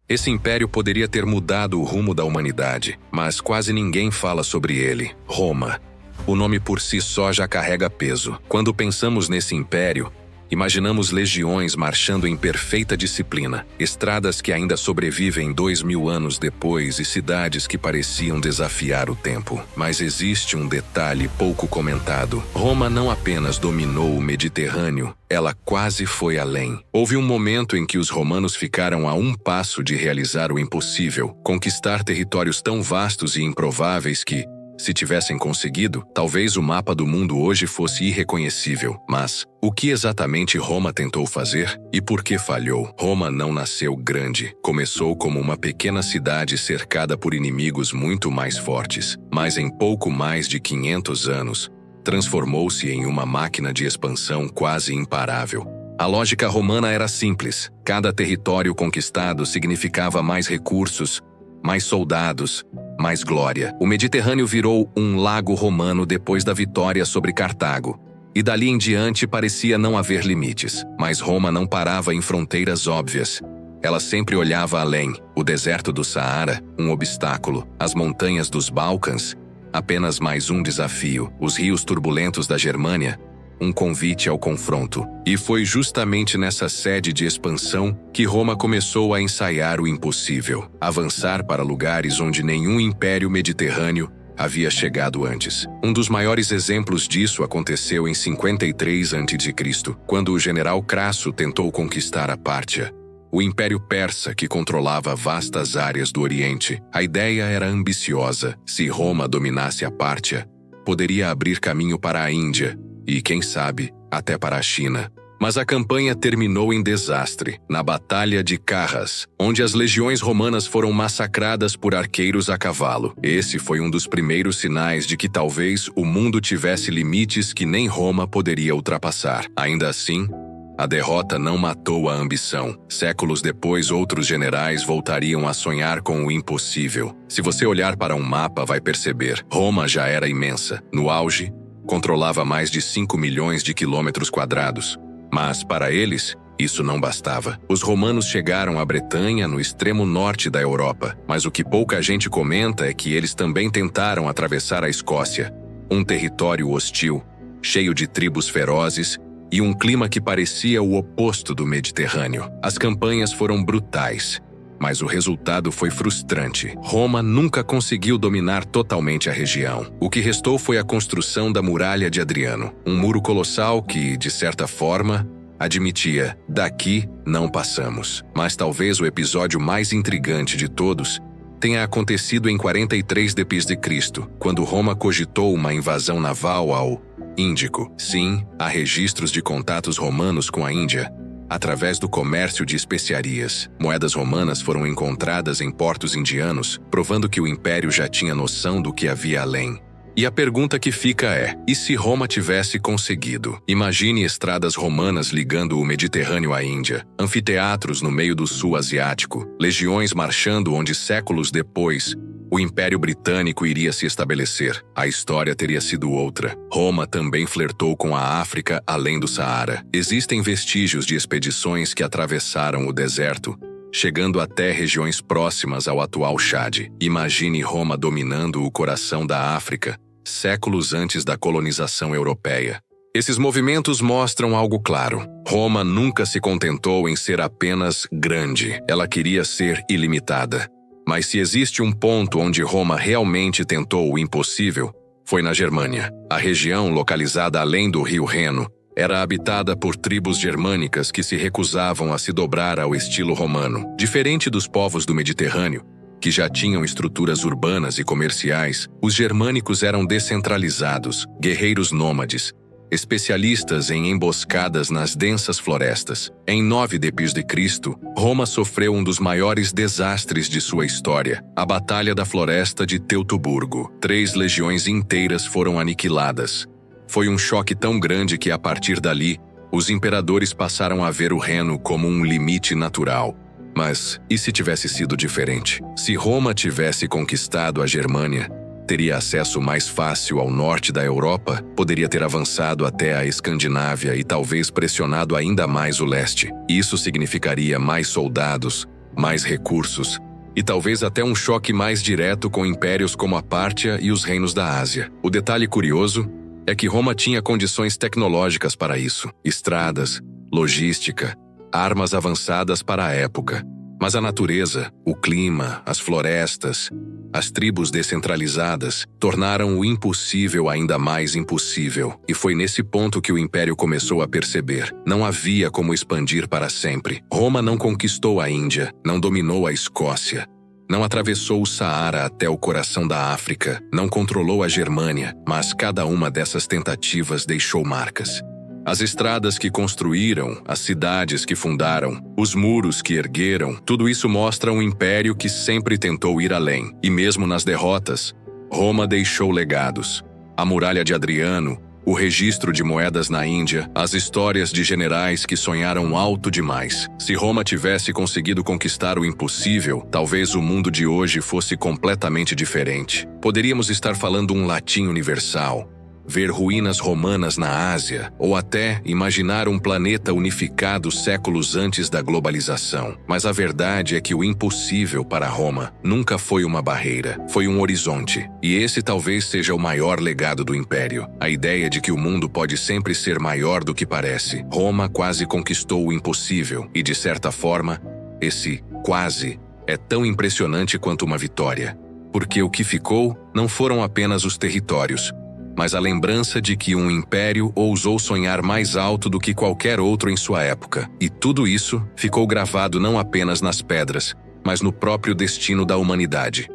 Esse império poderia ter mudado o rumo da humanidade, mas quase ninguém fala sobre ele. Roma. O nome por si só já carrega peso. Quando pensamos nesse império, imaginamos legiões marchando em perfeita disciplina, estradas que ainda sobrevivem 2000 anos depois e cidades que pareciam desafiar o tempo. Mas existe um detalhe pouco comentado. Roma não apenas dominou o Mediterrâneo, ela quase foi além. Houve um momento em que os romanos ficaram a um passo de realizar o impossível, conquistar territórios tão vastos e improváveis que, se tivessem conseguido, talvez o mapa do mundo hoje fosse irreconhecível. Mas o que exatamente Roma tentou fazer e por que falhou? Roma não nasceu grande. Começou como uma pequena cidade cercada por inimigos muito mais fortes. Mas em pouco mais de 500 anos, transformou-se em uma máquina de expansão quase imparável. A lógica romana era simples. Cada território conquistado significava mais recursos, mais soldados, mais glória. O Mediterrâneo virou um lago romano depois da vitória sobre Cartago. E dali em diante parecia não haver limites. Mas Roma não parava em fronteiras óbvias. Ela sempre olhava além. O deserto do Saara, um obstáculo. As montanhas dos Balcãs, apenas mais um desafio. Os rios turbulentos da Germânia, um convite ao confronto. E foi justamente nessa sede de expansão que Roma começou a ensaiar o impossível, avançar para lugares onde nenhum império mediterrâneo havia chegado antes. Um dos maiores exemplos disso aconteceu em 53 a.C., quando o general Crasso tentou conquistar a Pártia, o Império Persa que controlava vastas áreas do Oriente. A ideia era ambiciosa. Se Roma dominasse a Pártia, poderia abrir caminho para a Índia, e, quem sabe, até para a China. Mas a campanha terminou em desastre, na Batalha de Carras, onde as legiões romanas foram massacradas por arqueiros a cavalo. Esse foi um dos primeiros sinais de que talvez o mundo tivesse limites que nem Roma poderia ultrapassar. Ainda assim, a derrota não matou a ambição. Séculos depois, outros generais voltariam a sonhar com o impossível. Se você olhar para um mapa, vai perceber. Roma já era imensa. No auge, controlava mais de 5 milhões de quilômetros quadrados. Mas, para eles, isso não bastava. Os romanos chegaram à Bretanha, no extremo norte da Europa. Mas o que pouca gente comenta é que eles também tentaram atravessar a Escócia, um território hostil, cheio de tribos ferozes e um clima que parecia o oposto do Mediterrâneo. As campanhas foram brutais, mas o resultado foi frustrante. Roma nunca conseguiu dominar totalmente a região. O que restou foi a construção da Muralha de Adriano, um muro colossal que, de certa forma, admitia: daqui não passamos. Mas talvez o episódio mais intrigante de todos tenha acontecido em 43 d.C., quando Roma cogitou uma invasão naval ao Índico. Sim, há registros de contatos romanos com a Índia, através do comércio de especiarias. Moedas romanas foram encontradas em portos indianos, provando que o império já tinha noção do que havia além. E a pergunta que fica é: e se Roma tivesse conseguido? Imagine estradas romanas ligando o Mediterrâneo à Índia, anfiteatros no meio do sul asiático, legiões marchando onde séculos depois o Império Britânico iria se estabelecer. A história teria sido outra. Roma também flertou com a África além do Saara. Existem vestígios de expedições que atravessaram o deserto, chegando até regiões próximas ao atual Chad. Imagine Roma dominando o coração da África, séculos antes da colonização europeia. Esses movimentos mostram algo claro. Roma nunca se contentou em ser apenas grande. Ela queria ser ilimitada. Mas se existe um ponto onde Roma realmente tentou o impossível, foi na Germânia. A região, localizada além do rio Reno, era habitada por tribos germânicas que se recusavam a se dobrar ao estilo romano. Diferente dos povos do Mediterrâneo, que já tinham estruturas urbanas e comerciais, os germânicos eram descentralizados, guerreiros nômades, especialistas em emboscadas nas densas florestas. Em 9 d.C., Roma sofreu um dos maiores desastres de sua história, a Batalha da Floresta de Teutoburgo. 3 legiões inteiras foram aniquiladas. Foi um choque tão grande que, a partir dali, os imperadores passaram a ver o Reno como um limite natural. Mas, e se tivesse sido diferente? Se Roma tivesse conquistado a Germânia, teria acesso mais fácil ao norte da Europa, poderia ter avançado até a Escandinávia e talvez pressionado ainda mais o leste. Isso significaria mais soldados, mais recursos e talvez até um choque mais direto com impérios como a Pártia e os reinos da Ásia. O detalhe curioso é que Roma tinha condições tecnológicas para isso: estradas, logística, armas avançadas para a época. Mas a natureza, o clima, as florestas, as tribos descentralizadas tornaram o impossível ainda mais impossível. E foi nesse ponto que o Império começou a perceber: não havia como expandir para sempre. Roma não conquistou a Índia, não dominou a Escócia, não atravessou o Saara até o coração da África, não controlou a Germânia, mas cada uma dessas tentativas deixou marcas. As estradas que construíram, as cidades que fundaram, os muros que ergueram, tudo isso mostra um império que sempre tentou ir além. E mesmo nas derrotas, Roma deixou legados. A muralha de Adriano, o registro de moedas na Índia, as histórias de generais que sonharam alto demais. Se Roma tivesse conseguido conquistar o impossível, talvez o mundo de hoje fosse completamente diferente. Poderíamos estar falando um latim universal, ver ruínas romanas na Ásia, ou até imaginar um planeta unificado séculos antes da globalização. Mas a verdade é que o impossível para Roma nunca foi uma barreira, foi um horizonte. E esse talvez seja o maior legado do Império, a ideia de que o mundo pode sempre ser maior do que parece. Roma quase conquistou o impossível, e de certa forma, esse quase é tão impressionante quanto uma vitória. Porque o que ficou não foram apenas os territórios, mas a lembrança de que um império ousou sonhar mais alto do que qualquer outro em sua época. E tudo isso ficou gravado não apenas nas pedras, mas no próprio destino da humanidade.